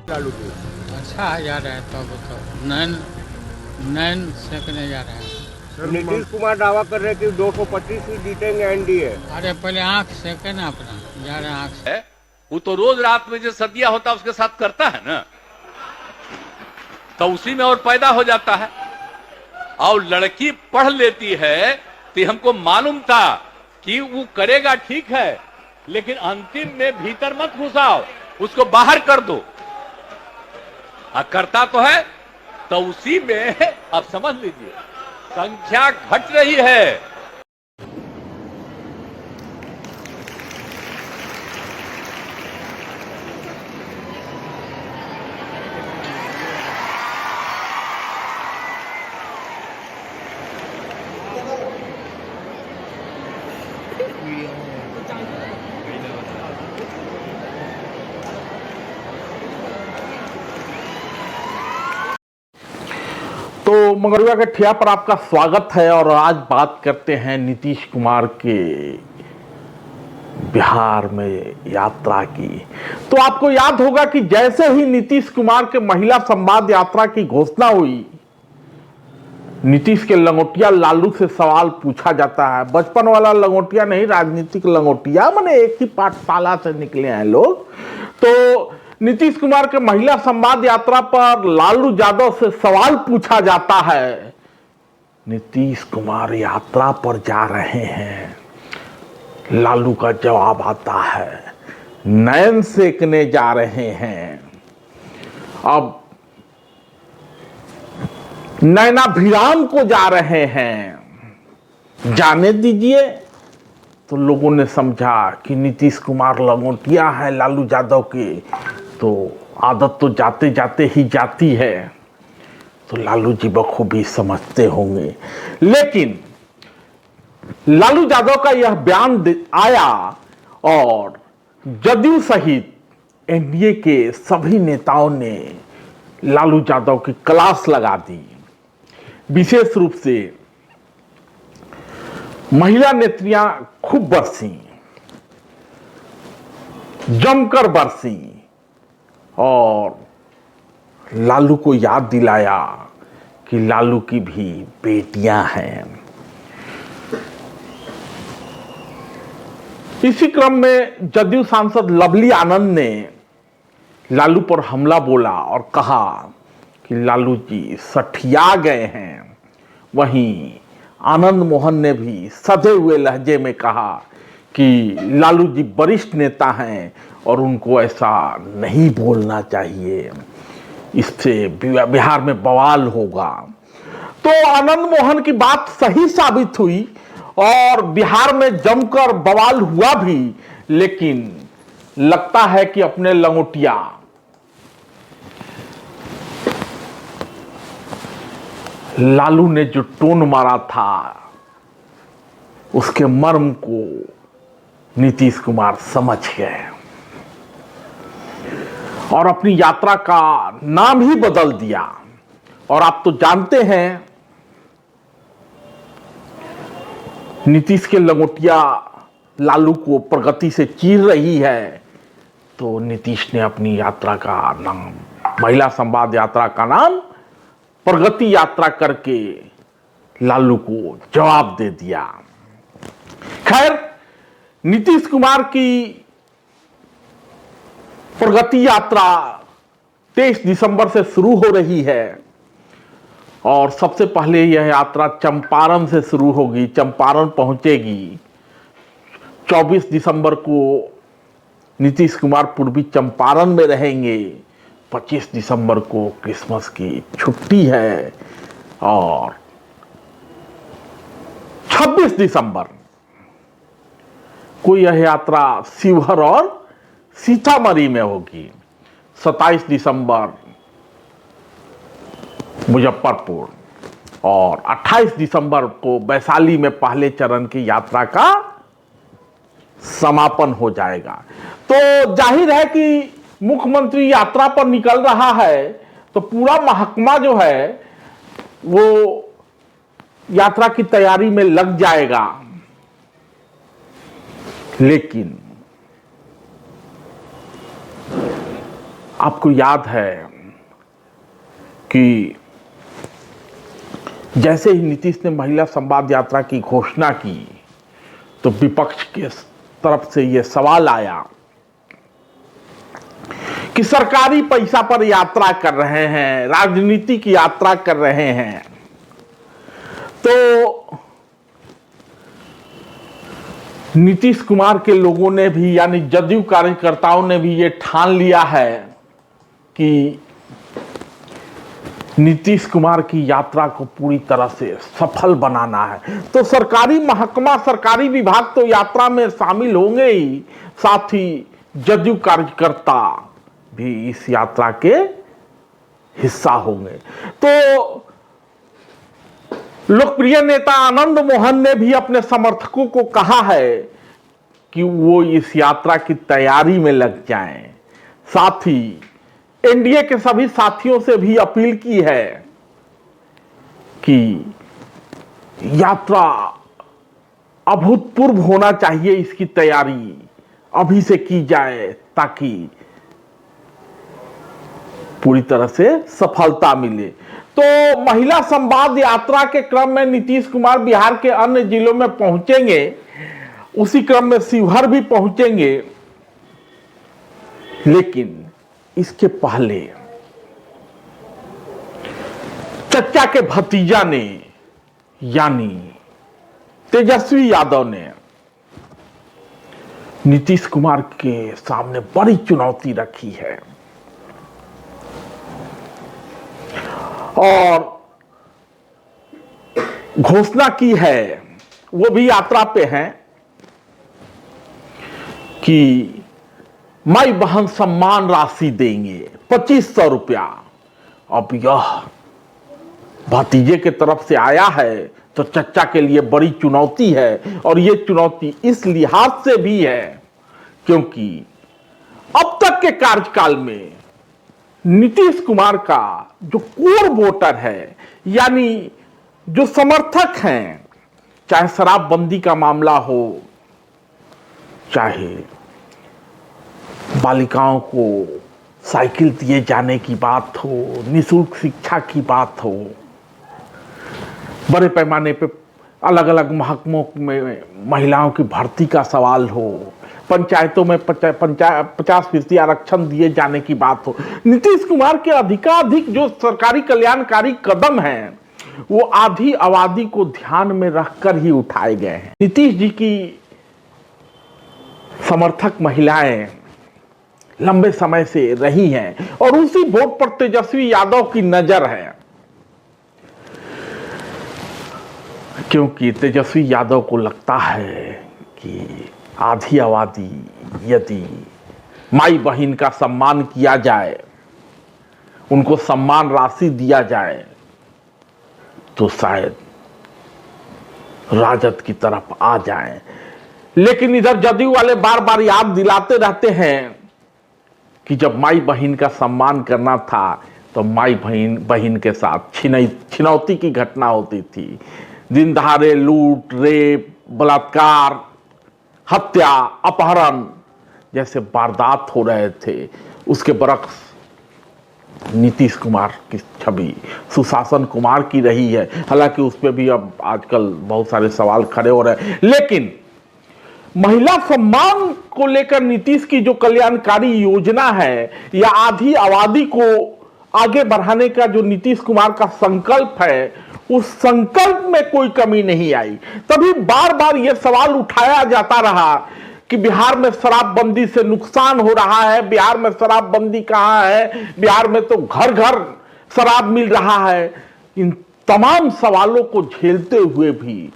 लालू जी। अच्छा जा रहा है तो नैन नैन सेकने जा रहा है। नीतीश कुमार दावा कर रहे हैं कि 225 सीट जीतेंगे एनडीए। अरे पहले आँख सेके ना अपना, जा रहा है आँख से। है वो तो रोज रात में जो सदिया होता है उसके साथ करता है ना, तो उसी में और पैदा हो जाता है। और लड़की पढ़ लेती है तो हमको मालूम था कि वो करेगा, ठीक है, लेकिन अंतिम में भीतर मत घुसाओ, उसको बाहर कर दो। करता तो है, तो उसी में अब समझ लीजिए संख्या घट रही है। तो मंगरुआ के ठिया पर आपका स्वागत है। और आज बात करते हैं नीतीश कुमार के बिहार में यात्रा की। तो आपको याद होगा कि जैसे ही नीतीश कुमार के महिला संवाद यात्रा की घोषणा हुई, नीतीश के लंगोटिया लालू से सवाल पूछा जाता है। बचपन वाला लंगोटिया नहीं, राजनीतिक लंगोटिया, माने एक ही पाठशाला से निकले हैं लोग। तो नीतीश कुमार के महिला संवाद यात्रा पर लालू यादव से सवाल पूछा जाता है। नीतीश कुमार यात्रा पर जा रहे हैं, लालू का जवाब आता है नयन सेकने जा रहे हैं। अब नयनाभिराम को जा रहे हैं, जाने दीजिए। तो लोगों ने समझा कि नीतीश कुमार लंगोटिया है लालू यादव के, तो आदत तो जाते जाते ही जाती है। तो लालू जी बखूबी समझते होंगे। लेकिन लालू यादव का यह बयान आया और जदयू सहित एनडीए के सभी नेताओं ने लालू यादव की क्लास लगा दी। विशेष रूप से महिला नेत्रियां खूब बरसी, जमकर बरसी और लालू को याद दिलाया कि लालू की भी बेटियां हैं। इसी क्रम में जदयू सांसद लवली आनंद ने लालू पर हमला बोला और कहा कि लालू जी सठिया गए हैं। वहीं आनंद मोहन ने भी सधे हुए लहजे में कहा कि लालू जी वरिष्ठ नेता हैं और उनको ऐसा नहीं बोलना चाहिए, इससे बिहार में बवाल होगा। तो आनंद मोहन की बात सही साबित हुई और बिहार में जमकर बवाल हुआ भी। लेकिन लगता है कि अपने लंगोटिया लालू ने जो टोन मारा था उसके मर्म को नीतीश कुमार समझ गए और अपनी यात्रा का नाम ही बदल दिया। और आप तो जानते हैं नीतीश के लंगोटिया लालू को प्रगति से चीर रही है। तो नीतीश ने अपनी यात्रा का नाम, महिला संवाद यात्रा का नाम प्रगति यात्रा करके लालू को जवाब दे दिया। खैर, नीतीश कुमार की प्रगति यात्रा 23 दिसंबर से शुरू हो रही है और सबसे पहले यह यात्रा चंपारण से शुरू होगी, चंपारण पहुंचेगी। 24 दिसंबर को नीतीश कुमार पूर्वी चंपारण में रहेंगे। 25 दिसंबर को क्रिसमस की छुट्टी है और 26 दिसंबर को यह यात्रा शिवहर और सीतामढ़ी में होगी। 27 दिसंबर मुजफ्फरपुर और 28 दिसंबर को वैशाली में पहले चरण की यात्रा का समापन हो जाएगा। तो जाहिर है कि मुख्यमंत्री यात्रा पर निकल रहा है तो पूरा महकमा जो है वो यात्रा की तैयारी में लग जाएगा। लेकिन आपको याद है कि जैसे ही नीतीश ने महिला संवाद यात्रा की घोषणा की तो विपक्ष के तरफ से यह सवाल आया कि सरकारी पैसा पर यात्रा कर रहे हैं, राजनीति की यात्रा कर रहे हैं। तो नीतीश कुमार के लोगों ने भी, यानी जदयू कार्यकर्ताओं ने भी ये ठान लिया है कि नीतीश कुमार की यात्रा को पूरी तरह से सफल बनाना है। तो सरकारी महकमा, सरकारी विभाग तो यात्रा में शामिल होंगे ही, साथ ही जदयू कार्यकर्ता भी इस यात्रा के हिस्सा होंगे। तो लोकप्रिय नेता आनंद मोहन ने भी अपने समर्थकों को कहा है कि वो इस यात्रा की तैयारी में लग जाएं। साथ ही एनडीए के सभी साथियों से भी अपील की है कि यात्रा अभूतपूर्व होना चाहिए, इसकी तैयारी अभी से की जाए ताकि पूरी तरह से सफलता मिले। तो महिला संवाद यात्रा के क्रम में नीतीश कुमार बिहार के अन्य जिलों में पहुंचेंगे, उसी क्रम में शिवहर भी पहुंचेंगे। लेकिन इसके पहले चचा के भतीजा ने, यानी तेजस्वी यादव ने नीतीश कुमार के सामने बड़ी चुनौती रखी है और घोषणा की है, वो भी यात्रा पे हैं, कि माई बहन सम्मान राशि देंगे 2500 रुपया। अब यह भतीजे के तरफ से आया है तो चचा के लिए बड़ी चुनौती है, और यह चुनौती इस लिहाज से भी है क्योंकि अब तक के कार्यकाल में नीतीश कुमार का जो कोर वोटर है, यानी जो समर्थक हैं, चाहे शराबबंदी का मामला हो, चाहे बालिकाओं को साइकिल दिए जाने की बात हो, निःशुल्क शिक्षा की बात हो, बड़े पैमाने पे अलग अलग महकमों में महिलाओं की भर्ती का सवाल हो, पंचायतों में 50% आरक्षण दिए जाने की बात हो, नीतीश कुमार के अधिकाधिक जो सरकारी कल्याणकारी कदम हैं वो आधी आबादी को ध्यान में रखकर ही उठाए गए हैं। नीतीश जी की समर्थक महिलाएं लंबे समय से रही हैं और उसी वोट पर तेजस्वी यादव की नजर है, क्योंकि तेजस्वी यादव को लगता है कि आधी आबादी यदि माई बहन का सम्मान किया जाए, उनको सम्मान राशि दिया जाए, तो शायद राजद की तरफ आ जाए। लेकिन इधर जदयू वाले बार बार याद दिलाते रहते हैं कि जब माई बहन का सम्मान करना था तो माई बहन के साथ छिनौती की घटना होती थी। दिन दहाड़े लूट, रेप, बलात्कार, हत्या, अपहरण जैसे वारदात हो रहे थे। उसके बरक्स नीतीश कुमार की छवि सुशासन कुमार की रही है। हालांकि उस पर भी अब आजकल बहुत सारे सवाल खड़े हो रहे हैं, लेकिन महिला सम्मान को लेकर नीतीश की जो कल्याणकारी योजना है या आधी आबादी को आगे बढ़ाने का जो नीतीश कुमार का संकल्प है, उस संकल्प में कोई कमी नहीं आई। तभी बार बार यह सवाल उठाया जाता रहा कि बिहार में शराबबंदी से नुकसान हो रहा है, बिहार में शराबबंदी कहाँ है, बिहार में तो घर घर शराब मिल रहा है। इन तमाम सवालों को झेलते हुए भी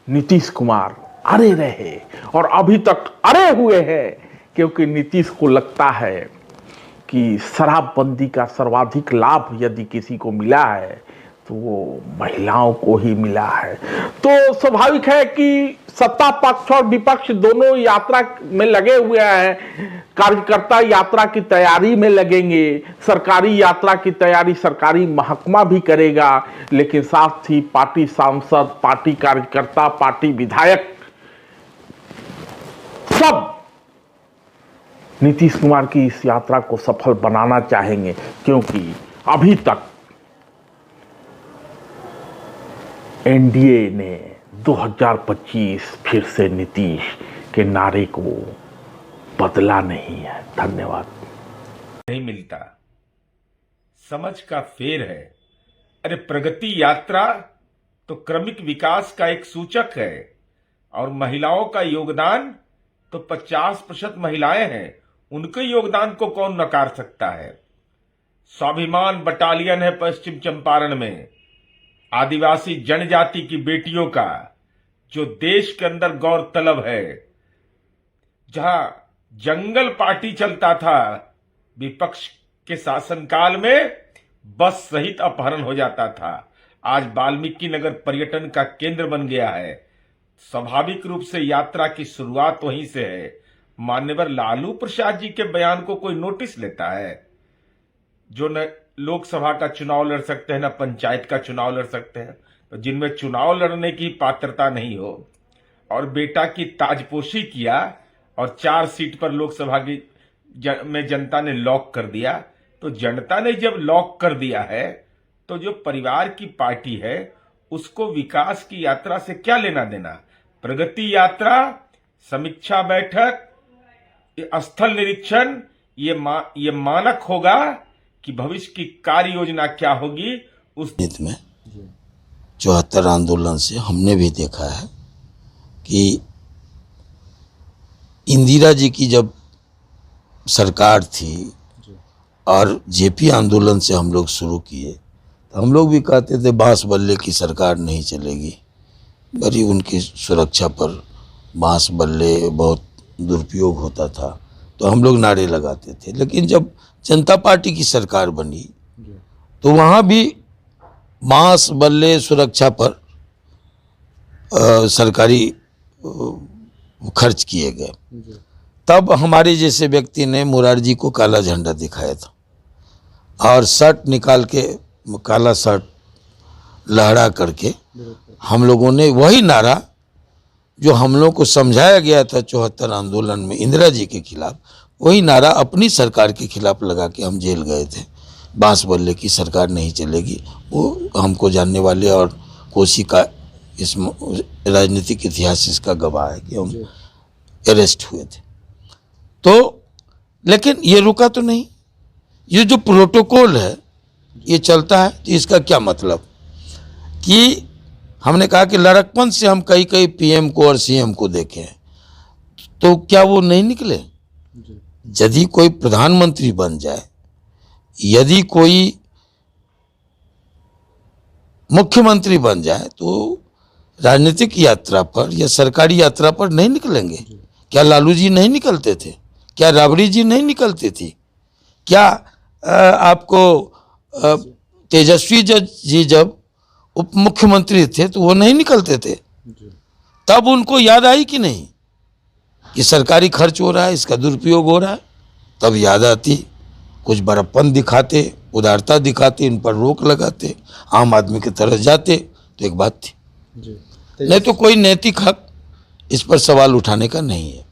नीतीश कुमार अड़े रहे और अभी तक अड़े हुए हैं, क्योंकि नीतीश को लगता है कि शराबबंदी का सर्वाधिक लाभ यदि किसी को मिला है तो वो महिलाओं को ही मिला है। तो स्वाभाविक है कि सत्ता पक्ष और विपक्ष दोनों यात्रा में लगे हुए हैं। कार्यकर्ता यात्रा की तैयारी में लगेंगे, सरकारी यात्रा की तैयारी सरकारी महकमा भी करेगा, लेकिन साथ ही पार्टी सांसद, पार्टी कार्यकर्ता, पार्टी विधायक सब नीतीश कुमार की इस यात्रा को सफल बनाना चाहेंगे, क्योंकि अभी तक एनडीए ने 2025 फिर से नीतीश के नारे को बदला नहीं है। धन्यवाद। नहीं मिलता, समझ का फेर है। अरे प्रगति यात्रा तो क्रमिक विकास का एक सूचक है, और महिलाओं का योगदान तो 50% महिलाएं हैं, उनके योगदान को कौन नकार सकता है। स्वाभिमान बटालियन है पश्चिम चंपारण में, आदिवासी जनजाति की बेटियों का, जो देश के अंदर गौरतलब है। जहां जंगल पार्टी चलता था, विपक्ष के शासनकाल में बस सहित अपहरण हो जाता था, आज वाल्मीकि नगर पर्यटन का केंद्र बन गया है। स्वाभाविक रूप से यात्रा की शुरुआत वहीं से है। मान्यवर लालू प्रसाद जी के बयान को कोई नोटिस लेता है? जो न लोकसभा का चुनाव लड़ सकते हैं, न पंचायत का चुनाव लड़ सकते हैं, तो जिनमें चुनाव लड़ने की पात्रता नहीं हो और बेटा की ताजपोशी किया और 4 सीट पर लोकसभा की में जनता ने लॉक कर दिया, तो जनता ने जब लॉक कर दिया है तो जो परिवार की पार्टी है उसको विकास की यात्रा से क्या लेना देना। प्रगति यात्रा, समीक्षा बैठक, स्थल निरीक्षण, ये मानक होगा कि भविष्य की कार्य योजना क्या होगी। उस में 74 आंदोलन से हमने भी देखा है कि इंदिरा जी की जब सरकार थी और जेपी आंदोलन से हम लोग शुरू किए, तो हम लोग भी कहते थे बांस बल्ले की सरकार नहीं चलेगी। बड़ी उनकी सुरक्षा पर बांस बल्ले बहुत दुरुपयोग होता था, तो हम लोग नारे लगाते थे। लेकिन जब जनता पार्टी की सरकार बनी तो वहाँ भी बांस बल्ले सुरक्षा पर सरकारी खर्च किए गए। तब हमारे जैसे व्यक्ति ने मुरारजी को काला झंडा दिखाया था और शर्ट निकाल के, काला शर्ट लहरा करके हम लोगों ने वही नारा जो हम लोग को समझाया गया था 74 आंदोलन में इंदिरा जी के खिलाफ, वही नारा अपनी सरकार के खिलाफ लगा के हम जेल गए थे। बांस बल्ले की सरकार नहीं चलेगी, वो हमको जानने वाले और कोसी का इस राजनीतिक इतिहास इसका गवाह है कि हम अरेस्ट हुए थे। तो लेकिन ये रुका तो नहीं, ये जो प्रोटोकॉल है ये चलता है। तो इसका क्या मतलब कि हमने कहा कि लड़कपन से हम कई कई पीएम को और सीएम को देखे हैं, तो क्या वो नहीं निकले? यदि कोई प्रधानमंत्री बन जाए, यदि कोई मुख्यमंत्री बन जाए, तो राजनीतिक यात्रा पर या सरकारी यात्रा पर नहीं निकलेंगे? क्या लालू जी नहीं निकलते थे? क्या राबड़ी जी नहीं निकलती थी? क्या आपको तेजस्वी जी जब उप मुख्यमंत्री थे तो वो नहीं निकलते थे? तब उनको याद आई कि नहीं कि सरकारी खर्च हो रहा है, इसका दुरुपयोग हो रहा है? तब याद आती, कुछ बड़प्पन दिखाते, उदारता दिखाते, इन पर रोक लगाते, आम आदमी की तरह जाते, तो एक बात थी। नहीं तो कोई नैतिक हक इस पर सवाल उठाने का नहीं है।